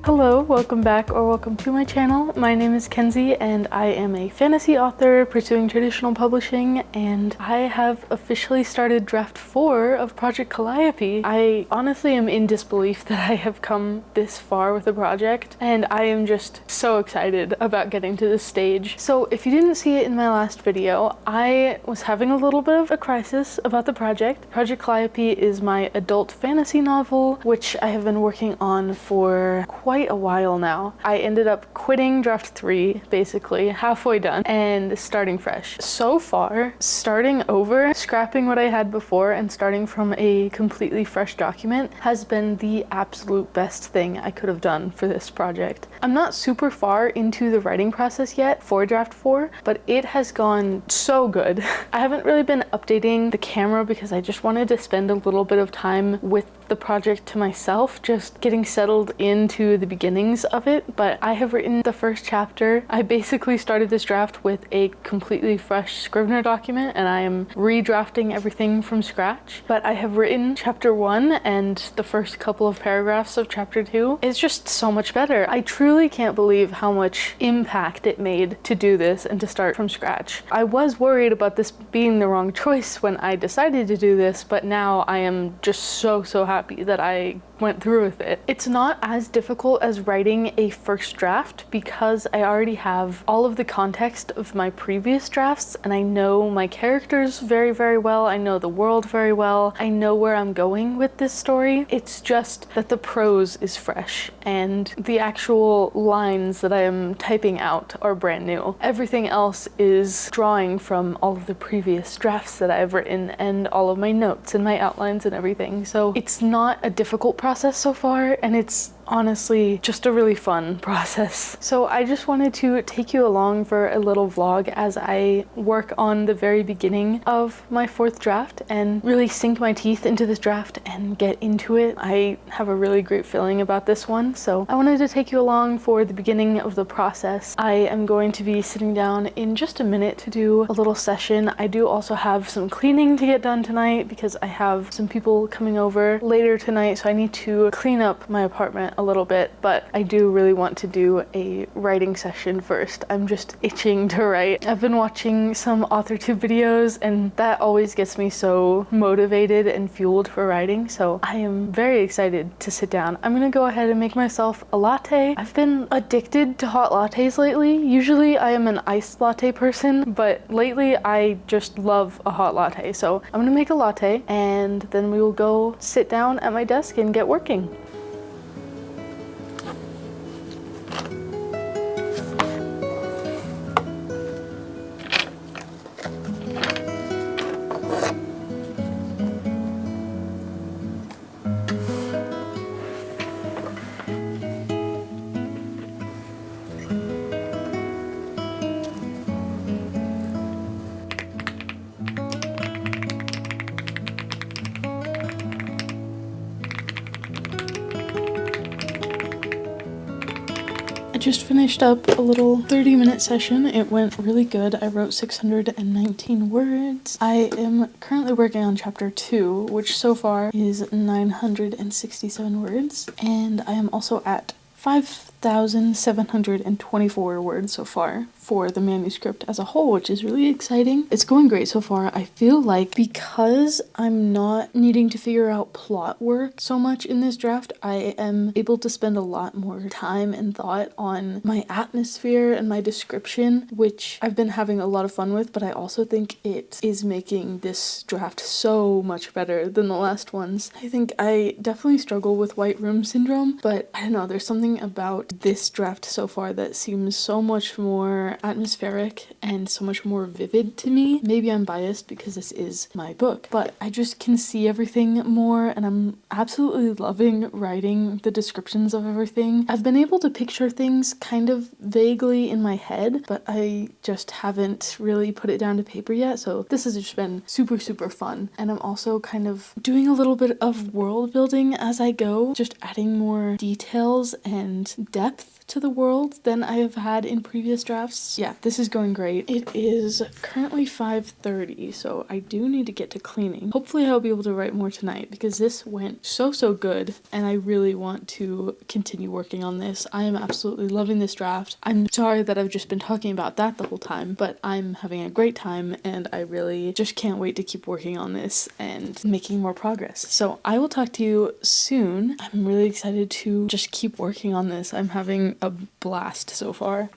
Hello, welcome back or welcome to my channel. My name is Kenzie and I am a fantasy author pursuing traditional publishing, and I have officially started draft 4 of Project Calliope. I honestly am in disbelief that I have come this far with the project, and I am just so excited about getting to this stage. So if you didn't see it in my last video, I was having a little bit of a crisis about the project. Project Calliope is my adult fantasy novel, which I have been working on for quite a while now. I ended up quitting draft 3, basically halfway done, and starting fresh. So far, starting over, scrapping what I had before and starting from a completely fresh document has been the absolute best thing I could have done for this project. I'm not super far into the writing process yet for draft 4, but it has gone so good. I haven't really been updating the camera because I just wanted to spend a little bit of time with the project to myself, just getting settled into the beginnings of it, but I have written the first chapter. I basically started this draft with a completely fresh Scrivener document and I am redrafting everything from scratch, but I have written chapter 1 and the first couple of paragraphs of chapter 2 is just so much better. I truly can't believe how much impact it made to do this and to start from scratch. I was worried about this being the wrong choice when I decided to do this, but now I am just so happy that I went through with it. It's not as difficult as writing a first draft because I already have all of the context of my previous drafts and I know my characters very well. I know the world very well. I know where I'm going with this story. It's just that the prose is fresh and the actual lines that I am typing out are brand new. Everything else is drawing from all of the previous drafts that I've written and all of my notes and my outlines and everything. So it's not a difficult process so far, and it's honestly just a really fun process. So I just wanted to take you along for a little vlog as I work on the very beginning of my 4th draft and really sink my teeth into this draft and get into it. I have a really great feeling about this one, so I wanted to take you along for the beginning of the process. I am going to be sitting down in just a minute to do a little session. I do also have some cleaning to get done tonight because I have some people coming over later tonight, so I need to clean up my apartment a little bit, but I do really want to do a writing session first. I'm just itching to write. I've been watching some AuthorTube videos and that always gets me so motivated and fueled for writing, so I am very excited to sit down. I'm gonna go ahead and make myself a latte. I've been addicted to hot lattes lately. Usually I am an iced latte person, but lately I just love a hot latte, so I'm gonna make a latte and then we will go sit down at my desk and get working. I just finished up a little 30-minute session. It went really good. I wrote 619 words. I am currently working on chapter 2, which so far is 967 words, and I am also at 5,724 words so far for the manuscript as a whole, which is really exciting. It's going great so far. I feel like because I'm not needing to figure out plot work so much in this draft, I am able to spend a lot more time and thought on my atmosphere and my description, which I've been having a lot of fun with, but I also think it is making this draft so much better than the last ones. I think I definitely struggle with white room syndrome, but I don't know, there's something about this draft so far that seems so much more atmospheric and so much more vivid to me. Maybe I'm biased because this is my book, but I just can see everything more and I'm absolutely loving writing the descriptions of everything. I've been able to picture things kind of vaguely in my head, but I just haven't really put it down to paper yet, so this has just been super fun. And I'm also kind of doing a little bit of world building as I go, just adding more details and depth to the world than I have had in previous drafts. yes. Yeah, this is going great. It is currently 5:30, so I do need to get to cleaning. Hopefully I'll be able to write more tonight because this went so good and I really want to continue working on this. I am absolutely loving this draft. I'm sorry that I've just been talking about that the whole time, but I'm having a great time and I really just can't wait to keep working on this and making more progress. So I will talk to you soon. I'm really excited to just keep working on this. I'm having a blast so far.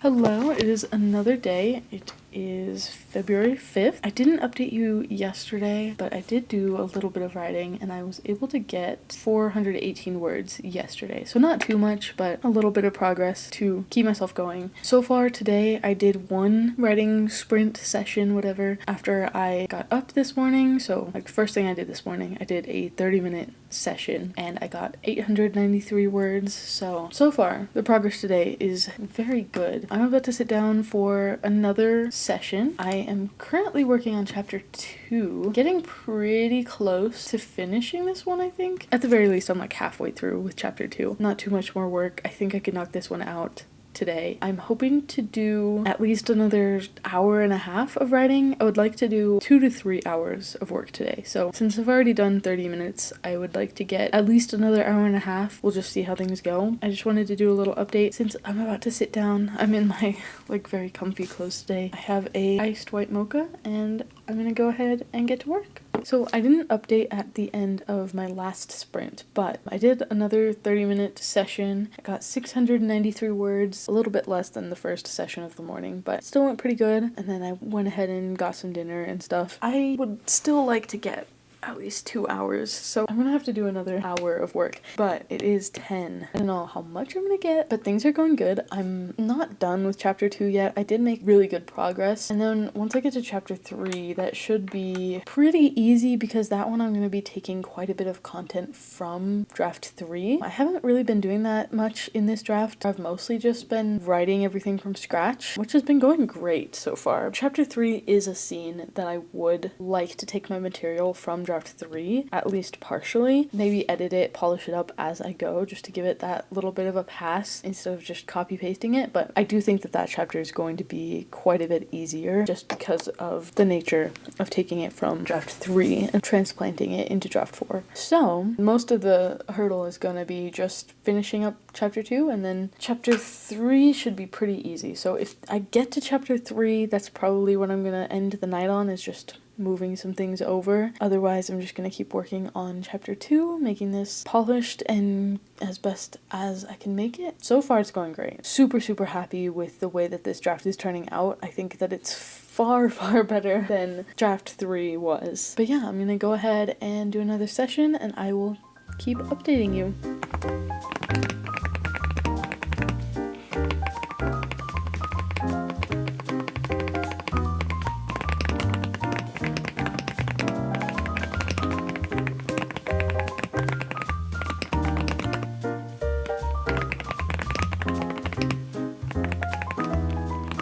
Hello, it is another day. It is February 5th. I didn't update you yesterday, but I did do a little bit of writing and I was able to get 418 words yesterday. So not too much, but a little bit of progress to keep myself going. So far today, I did one writing sprint session, whatever, after I got up this morning. So like first thing I did this morning, I did a 30-minute session and I got 893 words. So far, the progress today is very good. I'm about to sit down for another session. I am currently working on chapter 2, getting pretty close to finishing this one, I think. At the very least, I'm like halfway through with chapter 2. Not too much more work. I think I could knock this one out today. I'm hoping to do at least another hour and a half of writing. I would like to do 2 to 3 hours of work today. So since I've already done 30 minutes, I would like to get at least another hour and a half. We'll just see how things go. I just wanted to do a little update since I'm about to sit down. I'm in my like very comfy clothes today. I have a iced white mocha and I'm gonna go ahead and get to work. So I didn't update at the end of my last sprint, but I did another 30-minute session. I got 693 words, a little bit less than the first session of the morning, but still went pretty good. And then I went ahead and got some dinner and stuff. I would still like to get at least 2 hours, so I'm gonna have to do another hour of work, but it is 10. I don't know how much I'm gonna get, but things are going good. I'm not done with chapter 2 yet. I did make really good progress, and then once I get to chapter 3, that should be pretty easy because that one I'm gonna be taking quite a bit of content from draft 3. I haven't really been doing that much in this draft. I've mostly just been writing everything from scratch, which has been going great so far. Chapter 3 is a scene that I would like to take my material from draft 3, at least partially, maybe edit it, polish it up as I go, just to give it that little bit of a pass instead of just copy pasting it. But I do think that chapter is going to be quite a bit easier just because of the nature of taking it from draft 3 and transplanting it into draft 4. So most of the hurdle is going to be just finishing up chapter 2, and then chapter 3 should be pretty easy. So if I get to chapter 3, that's probably what I'm going to end the night on, is just moving some things over. Otherwise, I'm just going to keep working on chapter 2, making this polished and as best as I can make it. So far, it's going great. Super happy with the way that this draft is turning out. I think that it's far better than draft 3 was. But yeah, I'm going to go ahead and do another session, and I will keep updating you.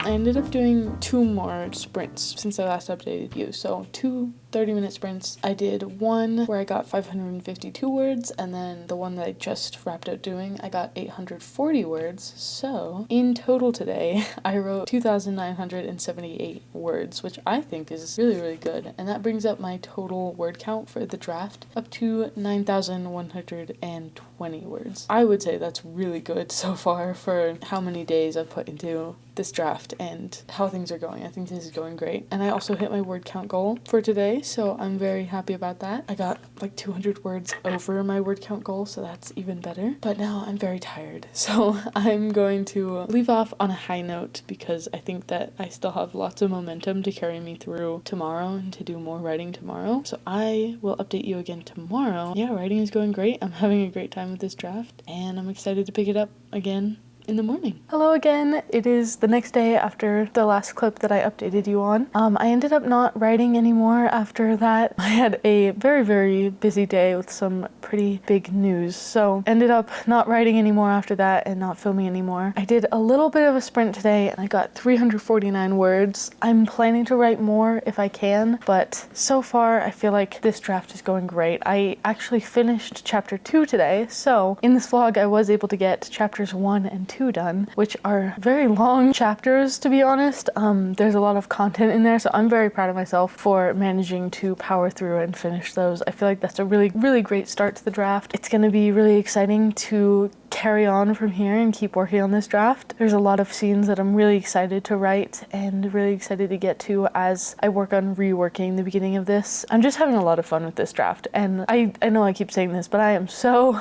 I ended up doing 2 more sprints since I last updated you. So 2 30-minute sprints. I did one where I got 552 words, and then the one that I just wrapped up doing, I got 840 words. So in total today, I wrote 2,978 words, which I think is really good. And that brings up my total word count for the draft up to 9,120 words. I would say that's really good so far for how many days I've put into this draft and how things are going. I think this is going great. And I also hit my word count goal for today, so I'm very happy about that. I got like 200 words over my word count goal, so that's even better. But now I'm very tired, so I'm going to leave off on a high note because I think that I still have lots of momentum to carry me through tomorrow and to do more writing tomorrow. So I will update you again tomorrow. Yeah, writing is going great. I'm having a great time with this draft, and I'm excited to pick it up again in the morning. Hello again. It is the next day after the last clip that I updated you on. I ended up not writing anymore after that. I had a very, very busy day with some pretty big news, so ended up not writing anymore after that and not filming anymore. I did a little bit of a sprint today and I got 349 words. I'm planning to write more if I can, but so far I feel like this draft is going great. I actually finished chapter 2 today, so in this vlog I was able to get chapters 1 and 2 done, which are very long chapters, to be honest. There's a lot of content in there, so I'm very proud of myself for managing to power through and finish those. I feel like that's a really, really great start to the draft. It's going to be really exciting to carry on from here and keep working on this draft. There's a lot of scenes that I'm really excited to write and really excited to get to as I work on reworking the beginning of this. I'm just having a lot of fun with this draft, and I know I keep saying this, but I am so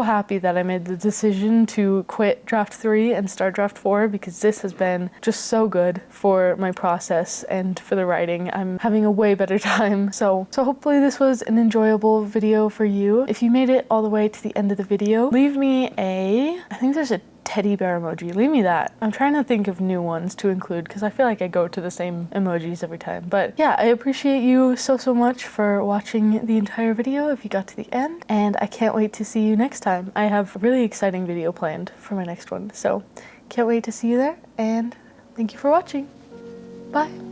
happy that I made the decision to quit draft 3 and start draft 4, because this has been just so good for my process and for the writing. I'm having a way better time. So hopefully this was an enjoyable video for you. If you made it all the way to the end of the video, leave me I think there's a teddy bear emoji. Leave me that. I'm trying to think of new ones to include because I feel like I go to the same emojis every time. But yeah, I appreciate you so much for watching the entire video if you got to the end, and I can't wait to see you next time. I have a really exciting video planned for my next one, so can't wait to see you there, and thank you for watching. Bye.